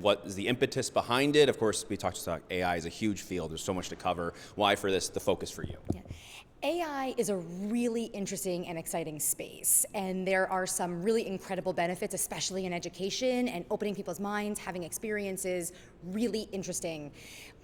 what is the impetus behind it? Of course, we talked about AI is a huge field. There's so much to cover. Why for this, the focus for you? Yeah. AI is a really interesting and exciting space, and there are some really incredible benefits, especially in education and opening people's minds, having experiences, really interesting.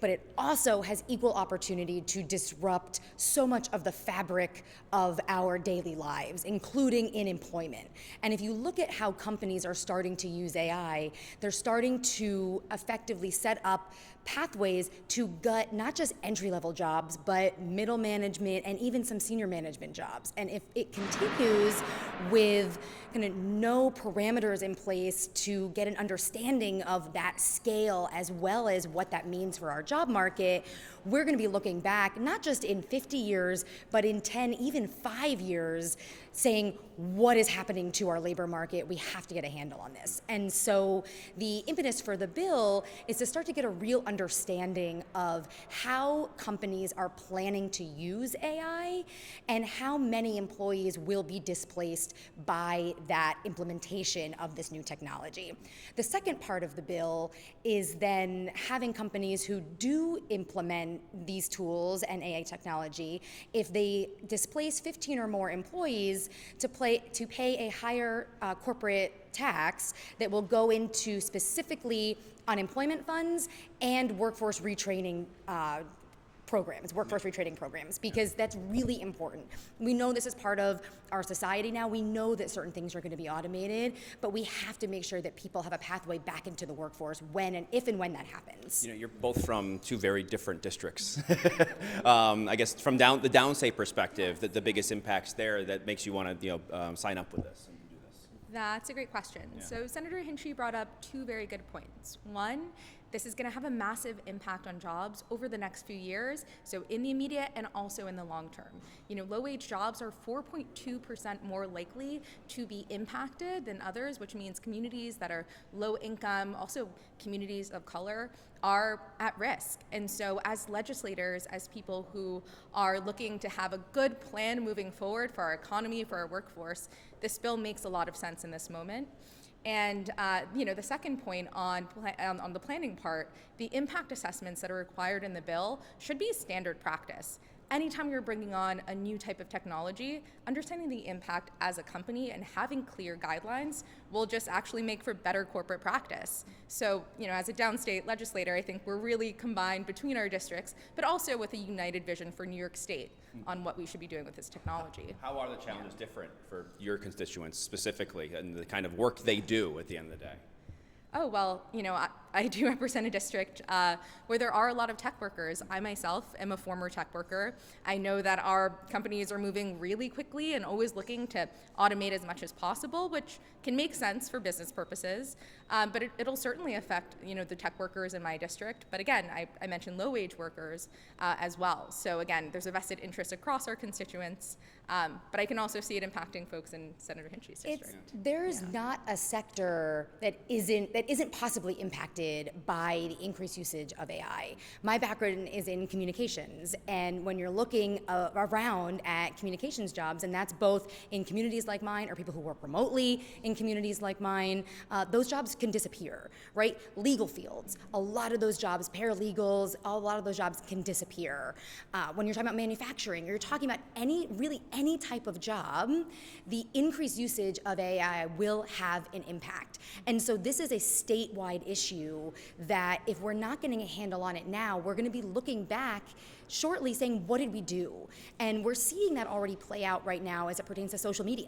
But it also has equal opportunity to disrupt so much of the fabric of our daily lives, including in employment. And if you look at how companies are starting to use AI, they're starting to effectively set up pathways to gut not just entry-level jobs, but middle management and even some senior management jobs. And if it continues with kind of no parameters in place to get an understanding of that scale as well as what that means for our job market, we're going to be looking back not just in 50 years, but in 10, even 5 years, saying, what is happening to our labor market? We have to get a handle on this. And so the impetus for the bill is to start to get a real understanding of how companies are planning to use AI and how many employees will be displaced by that implementation of this new technology. The second part of the bill is then having companies who do implement these tools and AI technology, if they displace 15 or more employees, to pay a higher corporate tax that will go into specifically unemployment funds and workforce retraining programs, because that's really important. We know this is part of our society now. We know that certain things are going to be automated, but we have to make sure that people have a pathway back into the workforce if and when that happens. You're both from two very different districts. I guess from the downstate perspective, the biggest impacts there that makes you want to sign up with this and do this. That's a great question. Yeah. So Senator Hinchey brought up two very good points. One, this is going to have a massive impact on jobs over the next few years, so in the immediate and also in the long term. Low-wage jobs are 4.2% more likely to be impacted than others, which means communities that are low income, also communities of color, are at risk. And so as legislators, as people who are looking to have a good plan moving forward for our economy, for our workforce, this bill makes a lot of sense in this moment. And the second point on the planning part, the impact assessments that are required in the bill should be standard practice. Anytime you're bringing on a new type of technology, understanding the impact as a company and having clear guidelines will just actually make for better corporate practice. So, as a downstate legislator, I think we're really combined between our districts, but also with a united vision for New York State on what we should be doing with this technology. How are the challenges different for your constituents specifically and the kind of work they do at the end of the day? Oh, well, I do represent a district where there are a lot of tech workers. I myself am a former tech worker. I know that our companies are moving really quickly and always looking to automate as much as possible, which can make sense for business purposes, but it'll certainly affect the tech workers in my district. But again, I mentioned low-wage workers as well. So again, there's a vested interest across our constituents, but I can also see it impacting folks in Senator Hinchey's district. There's not a sector that isn't possibly impacted by the increased usage of AI. My background is in communications, and when you're looking around at communications jobs, and that's both in communities like mine or people who work remotely in communities like mine, those jobs can disappear, right? Legal fields, a lot of those jobs, paralegals, a lot of those jobs can disappear. When you're talking about manufacturing, you're talking about any type of job, the increased usage of AI will have an impact. And so this is a statewide issue that if we're not getting a handle on it now, we're going to be looking back shortly saying, what did we do? And we're seeing that already play out right now as it pertains to social media.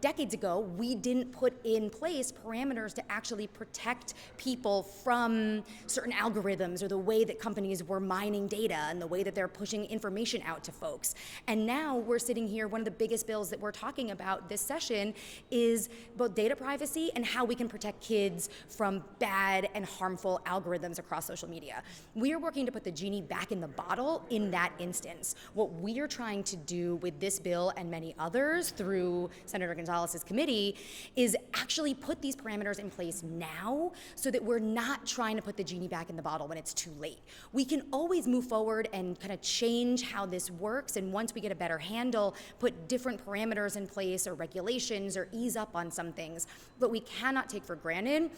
Decades ago, we didn't put in place parameters to actually protect people from certain algorithms or the way that companies were mining data and the way that they're pushing information out to folks. And now we're sitting here, one of the biggest bills that we're talking about this session is both data privacy and how we can protect kids from bad and harmful algorithms across social media. We are working to put the genie back in the bottle in that instance. What we are trying to do with this bill and many others through Senator Gonzalez's committee is actually put these parameters in place now so that we're not trying to put the genie back in the bottle when it's too late. We can always move forward and kind of change how this works, and once we get a better handle, put different parameters in place or regulations or ease up on some things. But we cannot take for granted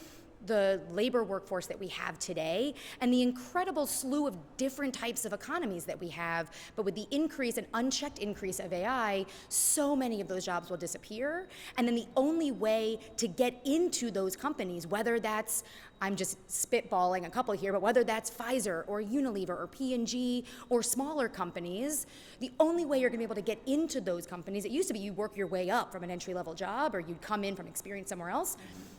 the labor workforce that we have today and the incredible slew of different types of economies that we have, but with the increase and unchecked increase of AI, so many of those jobs will disappear. And then the only way to get into those companies, whether that's, I'm just spitballing a couple here, but whether that's Pfizer or Unilever or P&G or smaller companies, the only way you're gonna be able to get into those companies, it used to be you work your way up from an entry-level job or you'd come in from experience somewhere else.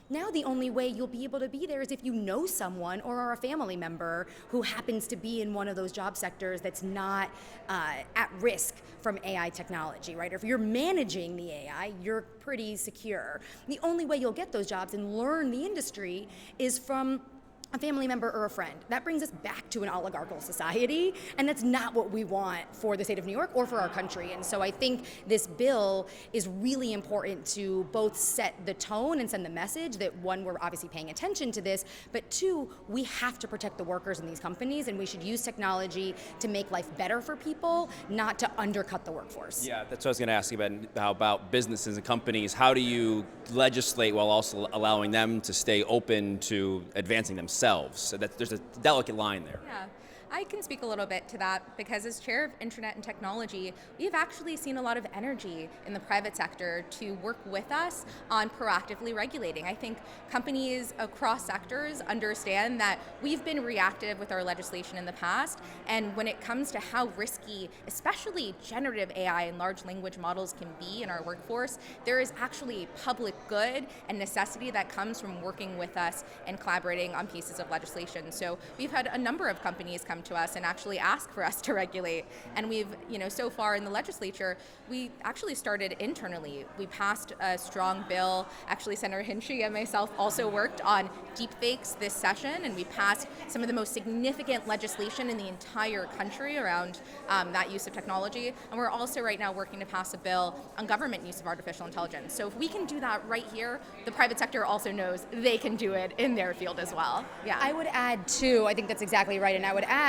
Now the only way you'll be able to be there is if you know someone or are a family member who happens to be in one of those job sectors that's not at risk from AI technology, right? Or if you're managing the AI, you're pretty secure. The only way you'll get those jobs and learn the industry is from a family member or a friend. That brings us back to an oligarchical society, and that's not what we want for the state of New York or for our country. And so I think this bill is really important to both set the tone and send the message that, one, we're obviously paying attention to this, but two, we have to protect the workers in these companies, and we should use technology to make life better for people, not to undercut the workforce. Yeah, that's what I was going to ask you about. How about businesses and companies? How do you legislate while also allowing them to stay open to advancing themselves? So that there's a delicate line there. Yeah. I can speak a little bit to that because as chair of Internet and Technology, we've actually seen a lot of energy in the private sector to work with us on proactively regulating. I think companies across sectors understand that we've been reactive with our legislation in the past, and when it comes to how risky, especially generative AI and large language models can be in our workforce, there is actually public good and necessity that comes from working with us and collaborating on pieces of legislation. So we've had a number of companies come to us and actually ask for us to regulate. And we've, so far in the legislature, we actually started internally. We passed a strong bill. Actually, Senator Hinchey and myself also worked on deepfakes this session, and we passed some of the most significant legislation in the entire country around that use of technology. And we're also right now working to pass a bill on government use of artificial intelligence. So if we can do that right here, the private sector also knows they can do it in their field as well. Yeah. I would add too, I think that's exactly right, and I would add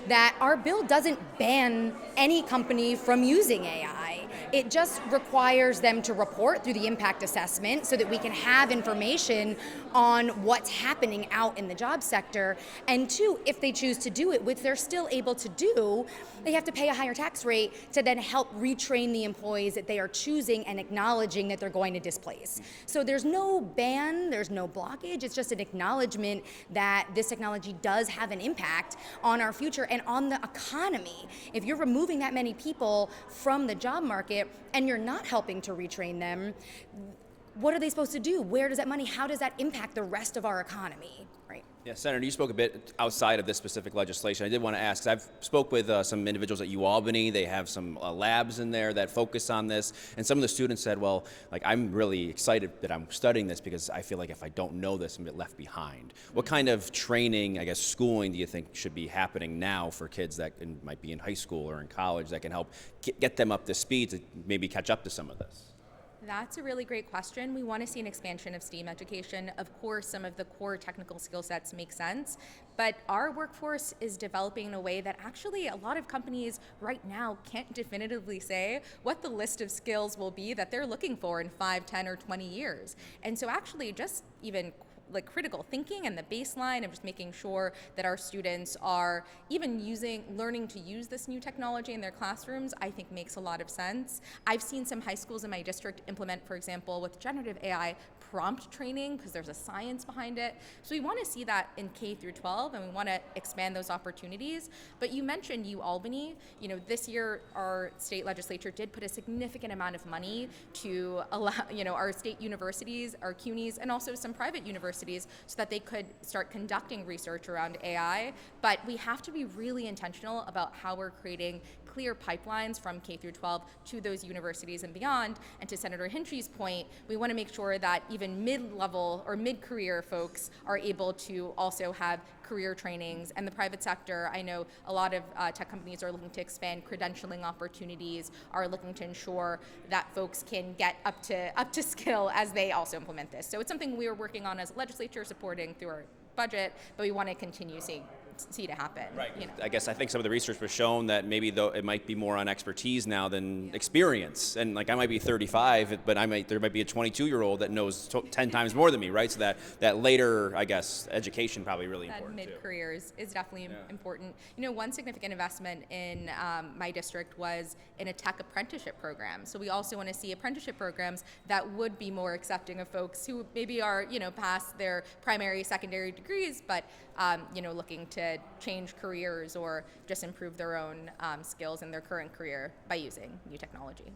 that our bill doesn't ban any company from using AI. It just requires them to report through the impact assessment so that we can have information on what's happening out in the job sector. And two, if they choose to do it, which they're still able to do, they have to pay a higher tax rate to then help retrain the employees that they are choosing and acknowledging that they're going to displace. So there's no ban, there's no blockage, it's just an acknowledgement that this technology does have an impact on our future and on the economy. If you're removing that many people from the job market and you're not helping to retrain them, what are they supposed to do? Where does that money, how does that impact the rest of our economy, right? Yeah, Senator, you spoke a bit outside of this specific legislation. I did want to ask, 'cause I've spoke with some individuals at Albany. They have some labs in there that focus on this. And some of the students said, well, like, I'm really excited that I'm studying this because I feel like if I don't know this, I'm going to get left behind. What kind of training, I guess, schooling do you think should be happening now for kids that might be in high school or in college that can help get them up to speed to maybe catch up to some of this? That's a really great question. We want to see an expansion of STEAM education. Of course, some of the core technical skill sets make sense, but our workforce is developing in a way that actually a lot of companies right now can't definitively say what the list of skills will be that they're looking for in 5, 10, or 20 years. And so actually just even like critical thinking and the baseline of just making sure that our students are even learning to use this new technology in their classrooms, I think makes a lot of sense. I've seen some high schools in my district implement, for example, with generative AI, prompt training because there's a science behind it. So we want to see that in K through 12 and we want to expand those opportunities. But you mentioned Albany. This year our state legislature did put a significant amount of money to allow, our state universities, our CUNYs, and also some private universities so that they could start conducting research around AI. But we have to be really intentional about how we're creating clear pipelines from K through 12 to those universities and beyond. And to Senator Hinchey's point, we want to make sure that even mid-level or mid-career folks are able to also have career trainings. And the private sector, I know a lot of tech companies are looking to expand credentialing opportunities, are looking to ensure that folks can get up to skill as they also implement this. So it's something we are working on as a legislature, supporting through our budget, but we want to continue seeing see to happen. Right. You know? I guess I think some of the research was shown that maybe though it might be more on expertise now than experience. And like I might be 35, but there might be a 22-year-old that knows 10 times more than me, right? So that later, I guess, education probably really That important too. mid-career is definitely important. You know, one significant investment in my district was in a tech apprenticeship program. So we also want to see apprenticeship programs that would be more accepting of folks who maybe are, you know, past their primary, secondary degrees, but you know, looking to change careers or just improve their own skills in their current career by using new technology.